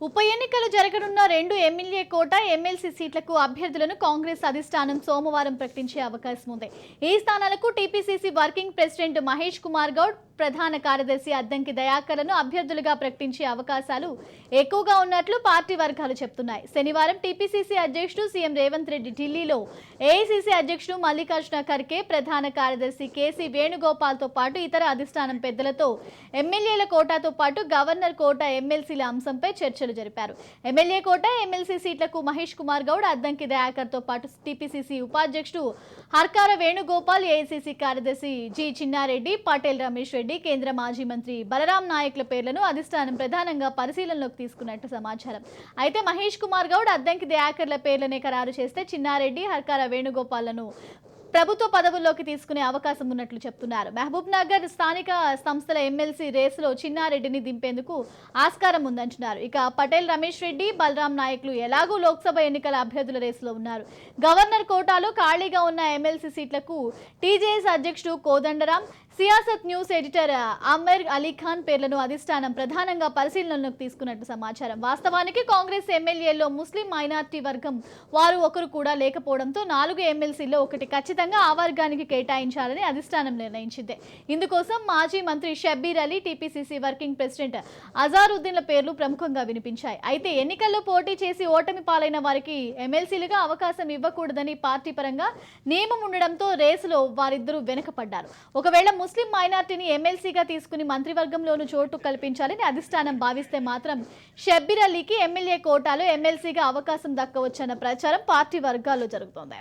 ఉప ఎన్నికలు జరగనున్న 2 ఎమ్మెల్యే కోట ఎమ్మెల్సీ సీట్లకు అభ్యర్థులను కాంగ్రెస్ అధిష్టానం సోమవారం ప్రకటించే అవకాశం ఉంది. ఈ స్థానాలకు TPCC working president Mahesh Kumar Goud, ప్రధాన కార్యదర్శి అద్దంకి దయాకర్లను అభ్యర్థులుగా ప్రకటించే అవకాశాలు ఎక్కువగా ఉన్నట్లు పార్టీ వర్గాలు చెబుతున్నాయి. శనివారం టీపీసీసీ అధ్యక్షుడు సీఎం రేవంత్ రెడ్డి ఢిల్లీలో ఏఐసీసీ అధ్యక్షుడు మల్లికార్జున ఖర్గే, ప్రధాన కార్యదర్శి కేసీ వేణుగోపాల్తో పాటు ఇతర అధిష్టానం పెద్దలతో ఎమ్మెల్యేల కోటాతో పాటు గవర్నర్ కోట ఎమ్మెల్సీల అంశంపై చర్చలు జరిపారు. ఎమ్మెల్యే కోట ఎమ్మెల్సీ సీట్లకు మహేష్ కుమార్ గౌడ్, అద్దంకి దయాకర్తో పాటు టీపీసీసీ ఉపాధ్యక్షుడు హర్కార వేణుగోపాల్, ఏఐసీసీ కార్యదర్శి జి చిన్నారెడ్డి, పటేల్ రమేష్ రెడ్డి, కేంద్ర మాజీ మంత్రి బలరాం నాయక్ల పేర్లను అధిష్టానం ప్రధానంగా పరిశీలనలోకి తీసుకున్నట్టు సమాచారం. అయితే మహేష్ కుమార్ గౌడ్, అద్దంకి దయాకర్ల పేర్లనే ఖరారు చేస్తే చిన్నారెడ్డి, హర్కార వేణుగోపాల్లను ప్రభుత్వ పదవుల్లోకి తీసుకునే అవకాశం ఉన్నట్లు చెప్తున్నారు. మహబూబ్ నగర్ స్థానిక సంస్థల ఎమ్మెల్సీ రేసులో చిన్నారెడ్డిని దింపేందుకు ఆస్కారం ఉందంటున్నారు. ఇక పటేల్ రమేష్ రెడ్డి, బలరాం నాయకులు ఎలాగూ లోక్సభ ఎన్నికల అభ్యర్థుల రేసులో ఉన్నారు. గవర్నర్ కోటాలో ఖాళీగా ఉన్న ఎమ్మెల్సీ సీట్లకు టీజేఎస్ అధ్యక్షుడు కోదండరాం, సియాసత్ న్యూస్ ఎడిటర్ అమర్ అలీఖాన్ పేర్లను అధిష్టానం ప్రధానంగా పరిశీలనలోకి తీసుకున్నట్టు సమాచారం. వాస్తవానికి కాంగ్రెస్ ఎమ్మెల్యేల్లో ముస్లిం మైనార్టీ వర్గం వారు ఒకరు కూడా లేకపోవడంతో 4 ఎమ్మెల్సీల్లో ఒకటి ఖచ్చితంగా ఆ వర్గానికి కేటాయించాలని అధిష్టానం నిర్ణయించింది. ఇందుకోసం మాజీ మంత్రి Shabbir Ali, TPCC working president అజారుద్దీన్ల పేర్లు ప్రముఖంగా వినిపించాయి. అయితే ఎన్నికల్లో పోటీ చేసి ఓటమి పాలైన వారికి ఎమ్మెల్సీలుగా అవకాశం ఇవ్వకూడదని పార్టీ పరంగా నియమం ఉండడంతో రేసులో వారిద్దరూ వెనుకపడ్డారు. ఒకవేళ ముస్లిం మైనార్టీని ఎమ్మెల్సీగా తీసుకుని మంత్రివర్గంలోనూ చోటు కల్పించాలని అధిష్టానం భావిస్తే మాత్రం షబ్బీర్ అలీకి ఎమ్మెల్యే కోటాలో ఎమ్మెల్సీగా అవకాశం దక్కవచ్చన్న ప్రచారం పార్టీ వర్గాల్లో జరుగుతోంది.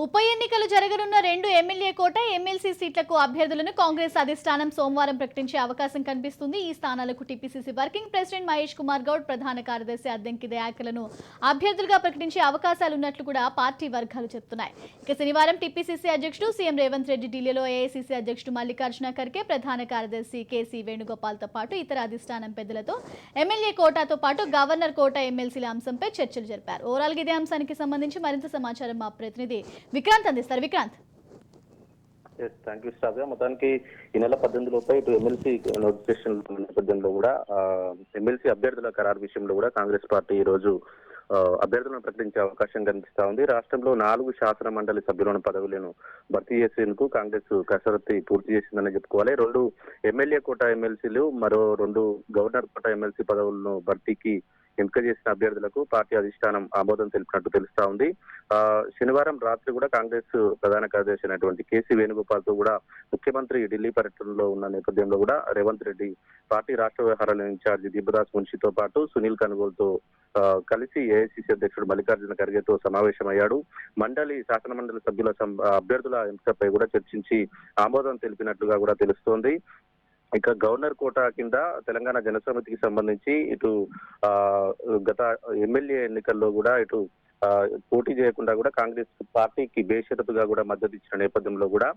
ఉప ఎన్నికలు జరగనున్న 2 ఎమ్మెల్యే కోట ఎమ్మెల్సీ సీట్లకు అభ్యర్థులను కాంగ్రెస్ అధిష్టానం సోమవారం ప్రకటించే అవకాశం కనిపిస్తుంది. ఈ స్థానాలకు TPCC working president Mahesh Kumar Goud, ప్రధాన కార్యదర్శి అద్దంకి దయాకర్లను అభ్యర్థులుగా ప్రకటించే అవకాశాలున్నట్లు కూడా పార్టీ వర్గాలు చెబుతున్నాయి. ఇక శనివారం టీపీసీసీ అధ్యక్షుడు సీఎం రేవంత్ రెడ్డి ఢిల్లీలో ఏఐసీసీ అధ్యక్షుడు మల్లికార్జున ఖర్గే, ప్రధాన కార్యదర్శి కేసీ వేణుగోపాల్తో పాటు ఇతర అధిష్టానం పెద్దలతో ఎమ్మెల్యే కోటాతో పాటు గవర్నర్ కోట ఎమ్మెల్సీల అంశంపై చర్చలు జరిపారు. ఓవరాల్ ఇదే అంశానికి సంబంధించి మరింత సమాచారం మా ప్రతినిధి విక్రాంత్ అందిస్తారు. విక్రాంత్. థ్యాంక్ యూ శ్రావ్య. మొత్తానికి ఈ నెల 18 లోపే ఇటు ఎమ్మెల్సీ నోటిఫికేషన్ నేపథ్యంలో కూడా ఎమ్మెల్సీ అభ్యర్థుల ఖరారు విషయంలో కూడా కాంగ్రెస్ పార్టీ ఈ రోజు అభ్యర్థులను ప్రకటించే అవకాశం కనిపిస్తా ఉంది. రాష్ట్రంలో 4 శాసన మండలి సభ్యులను పదవులను భర్తీ చేసేందుకు కాంగ్రెస్ కసరత్తు పూర్తి చేసిందని చెప్పుకోవాలి. 2 ఎమ్మెల్యే కోట ఎమ్మెల్సీలు, మరో 2 గవర్నర్ కోట ఎమ్మెల్సీ పదవులను భర్తీకి ఎంపిక చేసిన అభ్యర్థులకు పార్టీ అధిష్టానం ఆమోదం తెలిపినట్టు తెలుస్తా ఉంది. శనివారం రాత్రి కూడా కాంగ్రెస్ ప్రధాన కార్యదర్శి అయినటువంటి కేసీ వేణుగోపాల్ తో కూడా ముఖ్యమంత్రి ఢిల్లీ పర్యటనలో ఉన్న నేపథ్యంలో కూడా రేవంత్ రెడ్డి పార్టీ రాష్ట్ర వ్యవహారాల ఇన్ఛార్జి దీపదాస్ మున్షితో పాటు సునీల్ కనుగోలుతో కలిసి ఏఐసీసీ అధ్యక్షుడు మల్లికార్జున ఖర్గేతో సమావేశమయ్యాడు. శాసన మండలి సభ్యుల అభ్యర్థుల ఎంపికపై కూడా చర్చించి ఆమోదం తెలిపినట్లుగా కూడా తెలుస్తోంది. ఇక గవర్నర్ కోటా కింద తెలంగాణ జనసమితికి సంబంధించి ఇటు గత ఎమ్మెల్యే ఎన్నికల్లో కూడా ఇటు పోటీ చేయకుండా కూడా కాంగ్రెస్ పార్టీకి బేషరతుగా కూడా మద్దతు ఇచ్చిన నేపథ్యంలో కూడా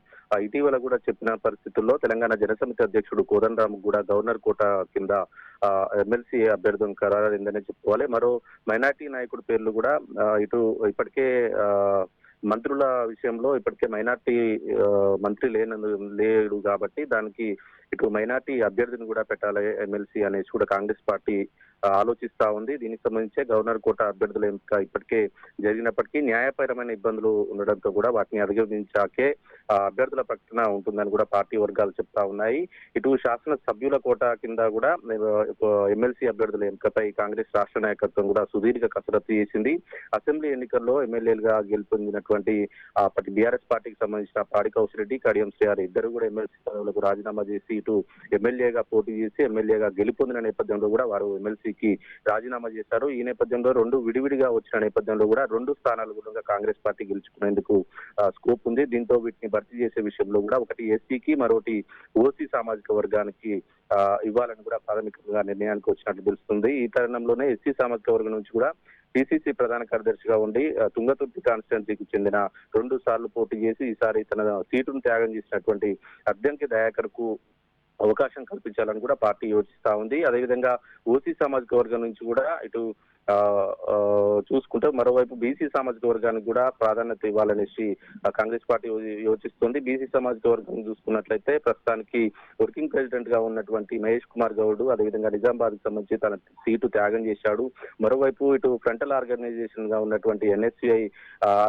ఇటీవల కూడా చెప్పిన పరిస్థితుల్లో తెలంగాణ జనసమితి అధ్యక్షుడు కోదండరామ్ కూడా గవర్నర్ కోటా కింద ఎమ్మెల్సీ అభ్యర్థం ఖరారైందనే చెప్పుకోవాలి. మరో మైనార్టీ నాయకుడి పేర్లు కూడా ఇటు ఇప్పటికే మంత్రుల విషయంలో ఇప్పటికే మైనార్టీ మంత్రి లేడు కాబట్టి దానికి ఇటు మైనార్టీ అభ్యర్థిని కూడా పెట్టాలి ఎమ్మెల్సీ అనేసి కూడా కాంగ్రెస్ పార్టీ ఆలోచిస్తా ఉంది. దీనికి సంబంధించి గవర్నర్ కోట అభ్యర్థుల ఎంపిక ఇప్పటికే జరిగినప్పటికీ న్యాయపరమైన ఇబ్బందులు ఉండడంతో కూడా వాటిని అధిగమించాకే అభ్యర్థుల ప్రకటన ఉంటుందని కూడా పార్టీ వర్గాలు చెప్తా ఉన్నాయి. ఇటు శాసన సభ్యుల కోట కింద కూడా ఎమ్మెల్సీ అభ్యర్థుల ఎంపికపై కాంగ్రెస్ రాష్ట్ర నాయకత్వం కూడా సుదీర్ఘ కసరత్తు చేసింది. అసెంబ్లీ ఎన్నికల్లో ఎమ్మెల్యేలుగా గెలుపొందినటువంటి అప్పటి బీఆర్ఎస్ పార్టీకి సంబంధించిన పాడి కౌశిరెడ్డి, కడియం శ్రీహరి ఇద్దరు కూడా ఎమ్మెల్సీ పదవులకు రాజీనామా చేసి ఇటు ఎమ్మెల్యేగా పోటీ చేసి ఎమ్మెల్యేగా గెలుపొందిన నేపథ్యంలో కూడా వారు ఎమ్మెల్సీకి రాజీనామా చేశారు. ఈ నేపథ్యంలో 2 విడివిడిగా వచ్చిన నేపథ్యంలో కూడా 2 స్థానాలు కూడా కాంగ్రెస్ పార్టీ గెలుచుకునేందుకు స్కోప్ ఉంది. దీంతో వీటిని భర్తీ చేసే విషయంలో కూడా ఒకటి ఎస్సీకి, మరొకటి ఓసీ సామాజిక వర్గానికి ఇవ్వాలని కూడా ప్రాథమికంగా నిర్ణయానికి వచ్చినట్లు తెలుస్తుంది. ఈ తరుణంలోనే ఎస్సీ సామాజిక వర్గం నుంచి కూడా పిసిసి ప్రధాన కార్యదర్శిగా ఉండి తుంగతుర్తి కాన్స్టిట్యున్సీకి చెందిన 2 సార్లు పోటీ చేసి ఈసారి తన సీటును త్యాగం చేసినటువంటి అద్దంకి దయాకర్ కు అవకాశం కల్పించాలని కూడా పార్టీ యోచిస్తా ఉంది. అదేవిధంగా ఓసీ సామాజిక వర్గం నుంచి కూడా ఇటు ఆ, ఆ, చూసుకుంటే మరోవైపు బీసీ సామాజిక వర్గానికి కూడా ప్రాధాన్యత ఇవ్వాలనేసి కాంగ్రెస్ పార్టీ యోచిస్తుంది. బీసీ సామాజిక వర్గం చూసుకున్నట్లయితే ప్రస్తుతానికి వర్కింగ్ ప్రెసిడెంట్ గా ఉన్నటువంటి మహేష్ కుమార్ గౌడ్ అదేవిధంగా నిజామాబాద్ కి సంబంధించి తన సీటు త్యాగం చేశాడు. మరోవైపు ఇటు ఫ్రంటల్ ఆర్గనైజేషన్ గా ఉన్నటువంటి ఎన్ఎస్సిఐ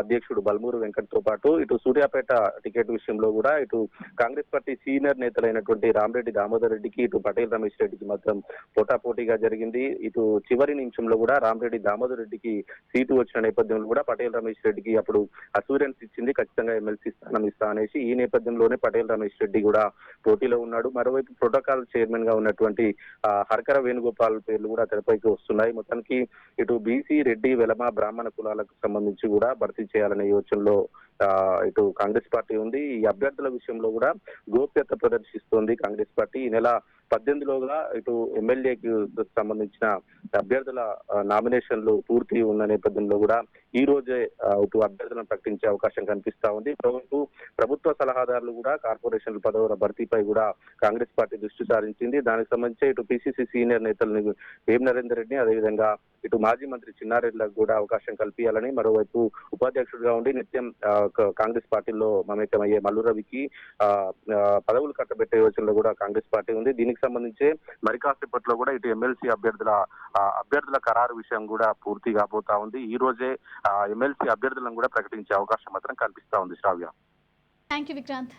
అధ్యక్షుడు బల్మూరు వెంకట్ తో పాటు ఇటు సూర్యాపేట టికెట్ విషయంలో కూడా ఇటు కాంగ్రెస్ పార్టీ సీనియర్ నేతలైనటువంటి రామరెడ్డి దామోదర్ రెడ్డికి ఇటు పటేల్ రమేష్ రెడ్డికి మాత్రం పోటాపోటీగా జరిగింది. ఇటు చివరి నిమిషంలో కూడా రామరెడ్డి దామోదర్ రెడ్డికి సీటు వచ్చిన నేపథ్యంలో కూడా పటేల్ రమేష్ రెడ్డికి అప్పుడు అసూరెన్స్ ఇచ్చింది, ఖచ్చితంగా ఎమ్మెల్సీ స్థానం ఇస్తా అనేసి. ఈ నేపథ్యంలోనే పటేల్ రమేష్ రెడ్డి కూడా పోటీలో ఉన్నాడు. మరోవైపు ప్రోటోకాల్ చైర్మన్ గా ఉన్నటువంటి హర్కర వేణుగోపాల్ పేర్లు కూడా తెరపైకి వస్తున్నాయి. మొత్తానికి ఇటు బీసీ రెడ్డి వెలమ బ్రాహ్మణ కులాలకు సంబంధించి కూడా భర్తీ చేయాలనే యోచనలో ఇటు కాంగ్రెస్ పార్టీ ఉంది. ఈ అభ్యర్థుల విషయంలో కూడా గోప్యత ప్రదర్శిస్తోంది కాంగ్రెస్ పార్టీ. ఈ నెల 18లోగా ఇటు ఎమ్మెల్యేకి సంబంధించిన అభ్యర్థుల నామినేషన్లు పూర్తి ఉన్న నేపథ్యంలో కూడా ఈ రోజే ఇటు అభ్యర్థులను ప్రకటించే అవకాశం కనిపిస్తా ఉంది. ప్రభుత్వ సలహాదారులు కూడా కార్పొరేషన్ల పదవుల భర్తీపై కూడా కాంగ్రెస్ పార్టీ దృష్టి సారించింది. దానికి సంబంధించి ఇటు పిసిసి సీనియర్ నేతలని వేం నరేందర్ రెడ్డిని అదేవిధంగా ఇటు మాజీ మంత్రి చిన్నారెడ్డిలకు కూడా అవకాశం కల్పించాలని, మరోవైపు ఉపాధ్యక్షుడిగా ఉండి నిత్యం కాంగ్రెస్ పార్టీలో మమేకమయ్యే మల్లు రవికి పదవులు కట్టబెట్టే యోచనలో కూడా కాంగ్రెస్ పార్టీ ఉంది. దీనికి సంబంధించి మరి కాసేపట్లో కూడా ఇటు ఎమ్మెల్సీ అభ్యర్థుల ఖరారు విషయం కూడా పూర్తి కాబోతా ఉంది. ఈ రోజే ఎమ్మెల్సీ అభ్యర్థులను కూడా ప్రకటించే అవకాశం మాత్రం కల్పిస్తా ఉంది. శ్రావ్య. Thank you Vikrant.